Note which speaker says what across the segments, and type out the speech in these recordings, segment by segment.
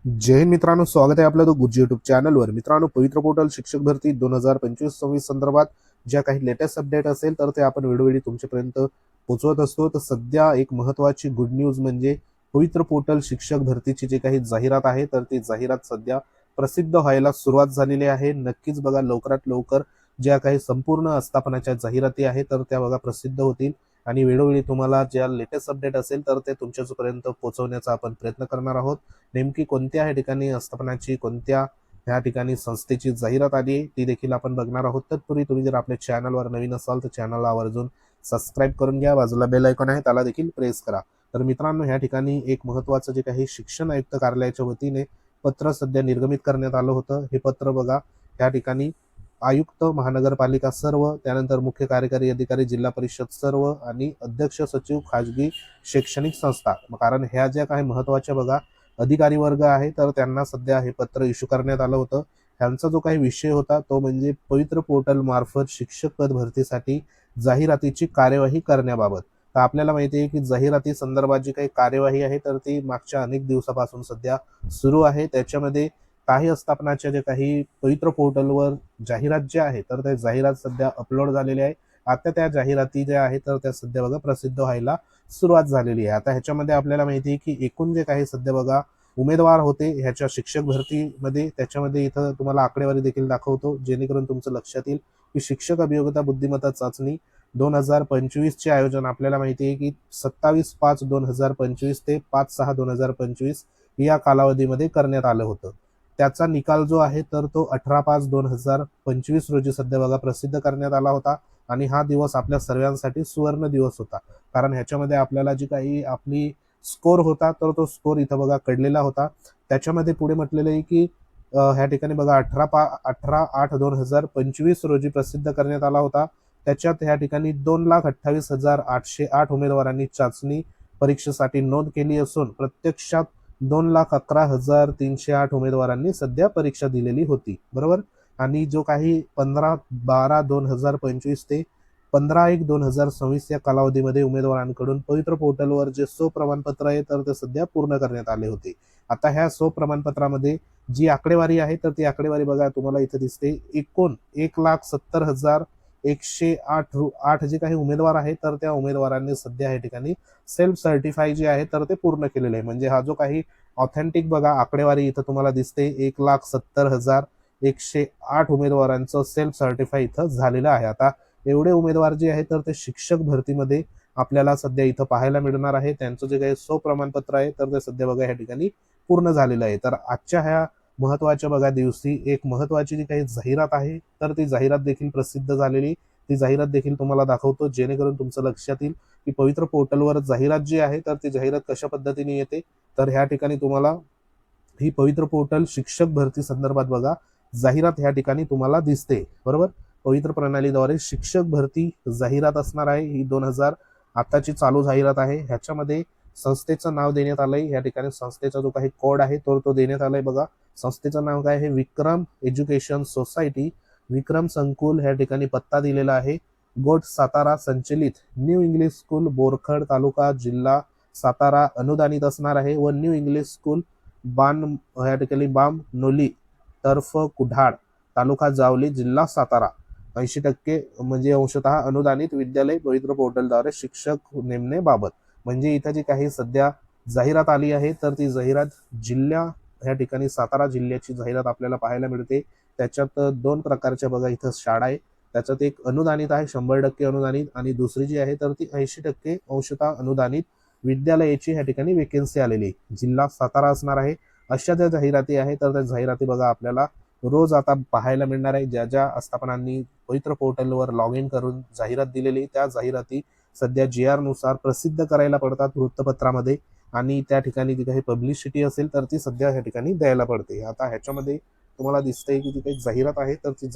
Speaker 1: जय हिंद मित्रांनो, स्वागत आहे आपलं गुज्जी युट्यूब चॅनलवर। मित्रांनो, पवित्र पोर्टल शिक्षक भरती 2025-26 संदर्भात ज्या काही लेटेस्ट अपडेट असेल तर ते आपण वेळोवेळी तुमच्यापर्यंत पोहोचवत असतो। तर सध्या एक महत्त्वाची गुड न्यूज म्हणजे पवित्र पोर्टल शिक्षक भरतीची जी काही जाहिरात आहे तर ती जाहिरात सध्या प्रसिद्ध व्हायला सुरुवात झालेली आहे। नक्कीच बघा, लवकरात लवकर ज्या काही संपूर्ण आस्थापनाच्या जाहिराती आहेत तर त्या बघा प्रसिद्ध होतील आणि वेळोवेळी तुम्हाला ज्या लेटेस्ट अपडेट असेल तर ते तुमच्यापर्यंत पोहोचवण्याचा आपण प्रयत्न करणार आहोत। नेमकी कोणत्या ह्या ठिकाणी आस्थापनाची, कोणत्या ह्या ठिकाणी संस्थेची जाहिरात आली आहे ती देखील आपण बघणार आहोत। तत्पूर्वी तुम्ही जर आपल्या चॅनलवर नवीन असाल तर चॅनलला आवर्जून सबस्क्राईब करून घ्या, बाजूला बेल आयकॉन आहे त्याला देखील प्रेस करा। तर मित्रांनो, ह्या ठिकाणी एक महत्त्वाचं जे काही शिक्षण आयुक्त कार्यालयाच्या वतीने पत्र सध्या निर्गमित करण्यात आलं होतं। हे पत्र बघा, त्या ठिकाणी आयुक्त महानगरपालिका सर्व, त्यानंतर मुख्य कार्यकारी अधिकारी जिल्हा परिषद सर्व आणि अध्यक्ष सचिव खाजगी शैक्षणिक संस्था, कारण ह्या ज्या काही महत्त्वाच्या बघा अधिकारी वर्ग आहे तर त्यांना सध्या हे पत्र इश्यू करण्यात आलं होतं। त्यांचा जो काही विषय होता तो म्हणजे पवित्र पोर्टल मार्फत शिक्षक पद भरतीसाठी जाहिरातीची कार्यवाही करण्याबाबत। तर आपल्याला माहिती आहे की जाहिराती संदर्भात जी काही कार्यवाही आहे तर ती मागच्या अनेक दिवसापासून सध्या सुरू आहे। त्याच्यामध्ये काही आस्थापनाच्या जे काही पवित्र पोर्टलवर जाहिरात जे आहे तर त्या जाहिरात सध्या अपलोड झालेल्या आहे। आता त्या जाहिराती ज्या आहेत तर त्या सध्या बघा प्रसिद्ध व्हायला सुरुवात झालेली आहे। आता ह्याच्यामध्ये आपल्याला माहिती आहे की एकूण जे काही सध्या बघा उमेदवार होते ह्याच्या शिक्षक भरतीमध्ये, त्याच्यामध्ये इथं तुम्हाला आकडेवारी देखील दाखवतो जेणेकरून तुमचं लक्षात येईल की शिक्षक अभियोग्यता बुद्धिमत्ता चाचणी 2025 चे आयोजन आपल्याला माहिती आहे की 27/5/2025 ते 5/6/2025 या कालावधीमध्ये करण्यात आलं होतं। त्याचा निकाल जो आहे तर तो 18/5/2025 रोजी सध्या बघा प्रसिद्ध करण्यात आला होता आणि हा दिवस आपल्या सर्वांसाठी सुवर्ण दिवस होता, कारण ह्याच्यामध्ये आपल्याला जी काही आपली स्कोर होता तर तो स्कोर इथं बघा कडलेला होता। त्याच्यामध्ये पुढे म्हटलेलं आहे की ह्या ठिकाणी बघा 18/8/2025 रोजी प्रसिद्ध करण्यात आला होता। त्याच्यात ह्या ठिकाणी 2,28,808 उमेदवारांनी चाचणी परीक्षेसाठी नोंद केली असून प्रत्यक्षात 2,11,308 उमेदवारांनी सध्या परीक्षा दिलेली होती, बरोबर। आणि जो काही 15/12/2025 ते 15/1/2026 या कालावधीमध्ये उमेदवारांकडून पवित्र पोर्टलवर जे प्रमाणपत्र आहे तर ते सध्या पूर्ण करण्यात आले होते। आता ह्या प्रमाणपत्रामध्ये जी आकडेवारी आहे तर ती आकडेवारी बघा तुम्हाला इथे दिसते। एकूण 1,70,108 जे काही उमेदवार आहेत तर त्या उमेदवारांनी सध्या या ठिकाणी सेल्फ सर्टिफाय जे आहे तर ते पूर्ण केलेले आहे। म्हणजे हा जो काही ऑथेंटिक बघा आकडेवारी इथं तुम्हाला दिसते, 1,70,108 उमेदवारांचं सेल्फ सर्टिफाय इथं झालेलं आहे। आता एवढे उमेदवार जे आहेत तर ते शिक्षक भरतीमध्ये आपल्याला सध्या इथं पाहायला मिळणार आहे। त्यांचं जे काही प्रमाणपत्र आहे तर ते सध्या बघा या ठिकाणी पूर्ण झालेलं आहे। तर आजच्या ह्या महत्त्वाच्या बघा दिवशी एक महत्त्वाची जी काही जाहिरात आहे तर ती जाहिरात देखील प्रसिद्ध झालेली, ती जाहिरात देखील तुम्हाला दाखवतो जेणेकरून तुमचं लक्षात येईल की पवित्र पोर्टलवर जाहिरात जी आहे तर ती जाहिरात कशा पद्धतीने येते। तर ह्या ठिकाणी तुम्हाला ही पवित्र पोर्टल शिक्षक भरती संदर्भात बघा जाहिरात ह्या ठिकाणी तुम्हाला दिसते, बरोबर। पवित्र प्रणालीद्वारे शिक्षक भरती जाहिरात असणार आहे ही 2000 आताची चालू जाहिरात आहे। ह्याच्यामध्ये संस्थेचं नाव देण्यात आलंय, या ठिकाणी संस्थेचा जो काही कोड आहे तो देण्यात आलाय बघा। संस्थेचं नाव काय आहे? विक्रम एज्युकेशन सोसायटी, विक्रम संकुल ह्या ठिकाणी पत्ता दिलेला आहे। गोट सातारा संचलित न्यू इंग्लिश स्कूल बोरखड तालुका जिल्हा सातारा अनुदानित असणार आहे व न्यू इंग्लिश स्कूल बाण या ठिकाणी बामनोली तर्फ कुढाळ तालुका जावली जिल्हा सातारा 80% म्हणजे अंशतः अनुदानित विद्यालय पवित्र पोर्टलद्वारे शिक्षक नेमण्याबाबत। म्हणजे इथं जी काही सध्या जाहिरात आली आहे तर ती जाहिरात जिल्हा या ठिकाणी सातारा जिल्ह्याची जाहिरात आपल्याला पाहायला मिळते। त्याच्यात दोन प्रकारच्या बघा इथं शाळा आहे, त्याच्यात एक अनुदानित आहे 100% अनुदानित आणि दुसरी जी आहे तर ती 80% अंशतः अनुदानित विद्यालयाची या ठिकाणी वेकेन्सी आलेली जिल्हा सातारा असणार आहे। अशा ज्या जाहिराती आहे तर त्या जाहिराती बघा आपल्याला रोज आता पाहायला मिळणार आहे। ज्या ज्या आस्थापनांनी पवित्र पोर्टलवर लॉग इन करून जाहिरात दिलेली त्या जाहिराती सध्या GR नुसार प्रसिद्ध करायला पडतात वृत्तपत्रामध्ये आणि त्या ठिकाणी जी काही पब्लिसिटी असेल तर ती सध्या ह्या ठिकाणी द्यायला पडते। आता ह्याच्यामध्ये तुम्हाला दिसतंय की जी काही जाहिरात आहे तर ती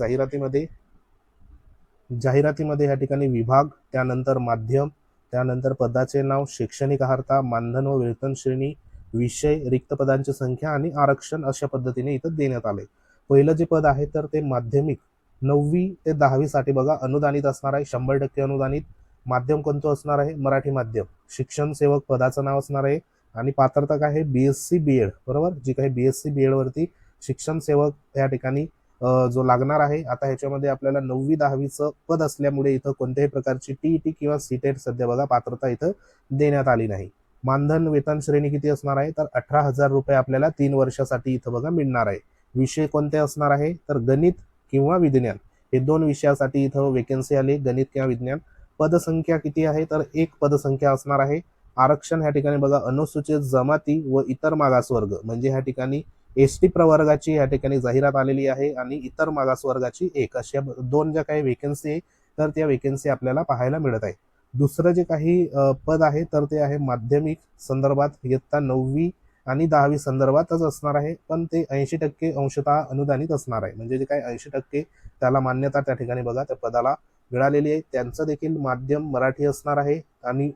Speaker 1: जाहिरातीमध्ये या ठिकाणी विभाग, त्यानंतर माध्यम, त्यानंतर पदाचे नाव, शैक्षणिक अर्हता, मानधन व वेतन श्रेणी, विषय, रिक्त पदांची संख्या आणि आरक्षण अशा पद्धतीने इथं देण्यात आले। पहिलं जे पद आहे तर ते माध्यमिक 9वी ते 10वी साठी बघा अनुदानित असणार आहे, 100% अनुदानित। माध्यम कोणतं असणार आहे? मराठी माध्यम। शिक्षण सेवक पदाचं नाव असणार आहे आणि पात्रता काय आहे, BSc BEd, बरोबर. जी काही BSc BEd वरती शिक्षण सेवक या ठिकाणी जो लागणार आहे. आता ह्याच्यामध्ये आपल्याला 9वी 10वीचं पद असल्यामुळे इथं कोणत्याही प्रकारची TET किंवा CTET सध्या बघा पात्रता इथं देण्यात आली नाही. मानधन वेतन श्रेणी किती असणार आहे, तर 18,000 रुपये आपल्याला 3 वर्षासाठी इथं बघा मिळणार आहे. विषय कोणते असणार आहे, तर गणित किंवा विज्ञान हे 2 विषयासाठी इथं वेकेन्सी आली, गणित किंवा विज्ञान. पदसंख्या किती आहे, तर 1 पदसंख्या असणार आहे. आरक्षण ह्या ठिकाणी बघा अनुसूचित जमाती व इतर मागासवर्ग, म्हणजे ह्या ठिकाणी ST प्रवर्गाची या ठिकाणी जाहिरात आलेली आहे आणि इतर मागासवर्गाची एक, अशा 2 ज्या काही वेकेन्सी आहे तर त्या वेकेन्सी आपल्याला पाहायला मिळत आहे. दुसरं जे काही पद आहे तर ते आहे माध्यमिक संदर्भात इयत्ता 9वी आणि 10वी संदर्भातच असणार आहे, पण ते 80% अंशतः अनुदानित असणार आहे. म्हणजे जे काही 80% त्याला मान्यता त्या ठिकाणी बघा त्या पदाला मिळालेली आहे. त्यांचं देखील माध्यम मराठी असणार आहे आणि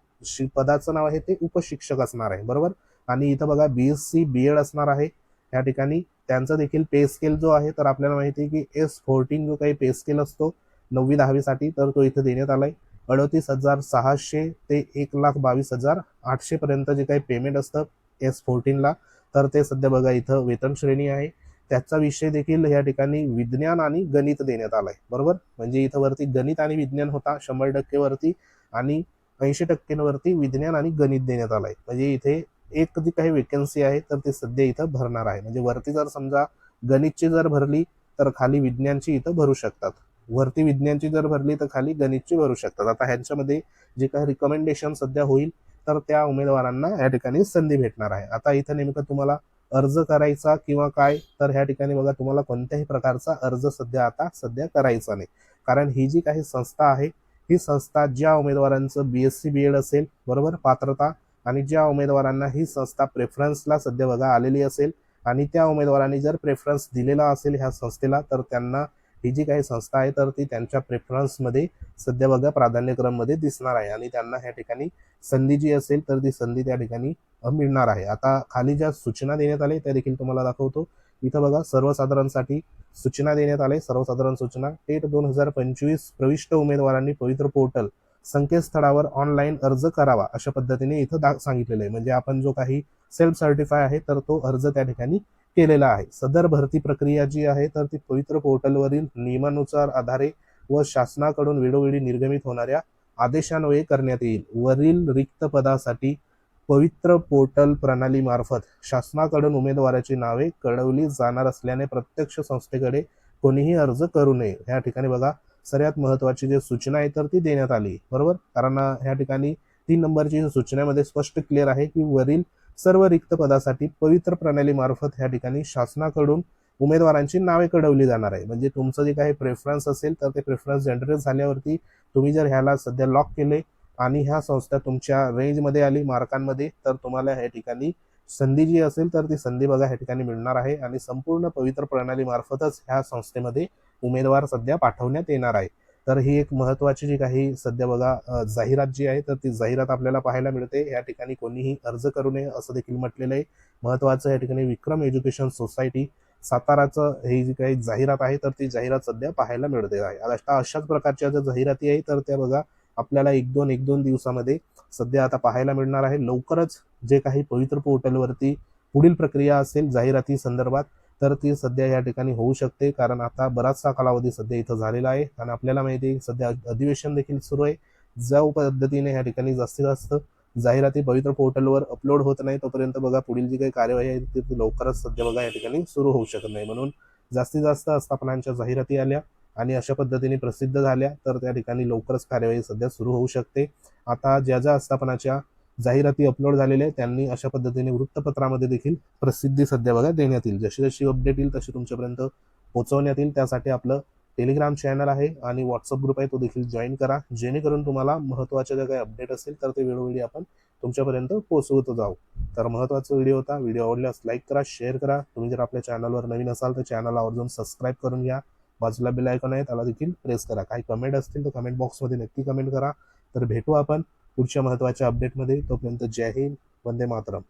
Speaker 1: पदाचं नाव आहे ते उपशिक्षक असणार आहे, बरोबर. आणि इथं बघा BSc BEd असणार आहे या ठिकाणी. त्यांचा देखील पे स्केल जो आहे तर आपल्याला माहिती आहे की S14 जो काही पे स्केल असतो 9वी 10वीसाठी तर तो इथं देण्यात आलाय. 38,600 ते 1,22,800 पर्यंत जे काही पेमेंट असतं S14ला, तर ते सध्या बघा इथं वेतन श्रेणी आहे. त्याचा विषय देखील या ठिकाणी विज्ञान आणि गणित देण्यात आलाय, बरोबर. म्हणजे इथं वरती गणित आणि विज्ञान होता 100% वरती आणि 80% वरती विज्ञान आणि गणित देण्यात आलाय. म्हणजे इथे एक जी काही वेकेन्सी आहे तर ती सध्या इथं भरणार आहे. म्हणजे वरती जर समजा गणितची जर भरली तर खाली विज्ञानची इथं भरू शकतात, वरती विज्ञानची जर भरली तर खाली गणितची भरू शकतात. आता ह्यांच्यामध्ये जे काही रिकमेंडेशन सध्या होईल तर त्या उमेदवारांना या ठिकाणी संधी भेटणार आहे. आता इथं नेमकं तुम्हाला अर्ज करायचा किंवा काय, तर ह्या ठिकाणी बघा तुम्हाला कोणत्याही प्रकारचा अर्ज सध्या करायचा नाही. कारण ही जी काही संस्था आहे ही संस्था ज्या उमेदवारांचं BSc BEd असेल, बरोबर, पात्रता, आणि ज्या उमेदवारांना ही संस्था प्रेफरन्सला सध्या बघा आलेली असेल आणि त्या उमेदवारांनी जर प्रेफरन्स दिलेला असेल ह्या संस्थेला तर त्यांना ही जी काही संस्था आहे तर ती त्यांच्या प्रेफरन्समध्ये सध्या बघा प्राधान्यक्रममध्ये दिसणार आहे आणि त्यांना ह्या ठिकाणी संधी जी असेल तर ती संधी त्या ठिकाणी मिळणार आहे. आता खाली ज्या सूचना देण्यात आल्या त्या देखील तुम्हाला दाखवतो. इथं बघा सर्वसाधारणसाठी सूचना देण्यात आले. सर्वसाधारण सूचना टेट 2025 प्रविष्ट उमेदवारांनी पवित्र पोर्टल संकेतस्थळावर ऑनलाईन अर्ज करावा अशा पद्धतीने इथं सांगितलेलं आहे. म्हणजे आपण जो काही सेल्फ सर्टिफाय आहे तर तो अर्ज त्या ठिकाणी केलेला आहे. सदर भरती प्रक्रिया जी आहे तर ती पवित्र पोर्टलवरील नियमानुसार आधारे व शासनाकडून वेळोवेळी निर्गमित होणाऱ्या आदेशान्वये करण्यात येईल. वरील रिक्त पदासाठी पवित्र पोर्टल प्रणालीमार्फत शासनाकडून उमेदवाराची नावे कळवली जाणार असल्याने प्रत्यक्ष संस्थेकडे कोणीही अर्ज करू नये. या ठिकाणी बघा सर्वात महत्वाची जी सूचना आहे तर ती देण्यात आली, बरोबर. कारण ह्या ठिकाणी 3 नंबरची सूचनेमध्ये स्पष्ट क्लिअर आहे की वरील सर्व रिक्त पदासाठी पवित्र प्रणालीमार्फत ह्या ठिकाणी शासनाकडून उमेदवारांची नावे कळवली जाणार आहे. म्हणजे तुमचं जे काही प्रेफरन्स असेल तर ते प्रेफरन्स जनरेट झाल्यावरती तुम्ही जर ह्याला सध्या लॉक केले आणि ह्या संस्था तुमच्या रेंजमध्ये आली मार्कांमध्ये तर तुम्हाला ह्या ठिकाणी संधी जी असेल तर ती संधी बघा ह्या ठिकाणी मिळणार आहे आणि संपूर्ण पवित्र प्रणालीमार्फतच ह्या संस्थेमध्ये उमेदवार सध्या पाठवण्यात येणार आहे. तर ही एक महत्वाची जी काही सध्या बघा जाहिरात जी आहे तर ती जाहिरात आपल्याला पाहायला मिळते. या ठिकाणी कोणीही अर्ज करू नये असं देखील म्हटलेलं आहे. महत्वाचं या ठिकाणी विक्रम एज्युकेशन सोसायटी साताराचं ही जी काही जाहिरात आहे तर ती जाहिरात सध्या पाहायला मिळते आहे. आता अशाच प्रकारच्या ज्या जाहिराती आहे तर त्या बघा आपल्याला एक दोन दिवसामध्ये सध्या आता पाहायला मिळणार आहे. लवकरच जे काही पवित्र पोर्टलवरती पुढील प्रक्रिया असेल जाहिराती संदर्भात तर ती सध्या या ठिकाणी होऊ शकते. कारण आता बराचसा कालावधी सध्या इथं झालेला आहे आणि आपल्याला माहिती आहे सध्या अधिवेशन देखील सुरू आहे. ज्या पद्धतीने या ठिकाणी जास्तीत जास्त जाहिराती पवित्र पोर्टलवर अपलोड होत नाही तोपर्यंत बघा पुढील जी काही कार्यवाही आहे ती लवकरच सध्या बघा या ठिकाणी सुरू होऊ शकत नाही. म्हणून जास्तीत जास्त आस्थापनांच्या जाहिराती आल्या आणि अशा पद्धतीने प्रसिद्ध झाल्या तर त्या ठिकाणी लवकरच कार्यवाही सध्या सुरू होऊ शकते. आता ज्या ज्या आस्थापनाच्या जाहिराती अपलोड झालेल्या आहेत त्यांनी अशा पद्धतीने वृत्तपत्रामध्ये देखील प्रसिद्धी सध्या बघा देण्यात येईल. जशी जशी अपडेट येईल तशी तुमच्यापर्यंत पोहोचवण्यात येईल. त्यासाठी आपलं टेलिग्राम चॅनल आहे आणि व्हॉट्सअप ग्रुप आहे तो देखील जॉईन करा, जेणेकरून तुम्हाला महत्त्वाच्या ज्या काही अपडेट असेल तर ते वेळोवेळी आपण तुमच्यापर्यंत पोहोचवत जाऊ. तर महत्त्वाचा व्हिडिओ होता. व्हिडिओ आवडल्यास लाईक करा, शेअर करा. तुम्ही जर आपल्या चॅनलवर नवीन असाल तर चॅनलला आवर्जून सबस्क्राईब करून घ्या. बाजूला बेल आयकॉन आहे त्याला देखील प्रेस करा. काही कमेंट असतील तर कमेंट बॉक्समध्ये नक्की कमेंट करा. तर भेटू आपण पुढच्या महत्त्वाच्या अपडेटमध्ये. तोपर्यंत जय हिंद, वंदे मातरम.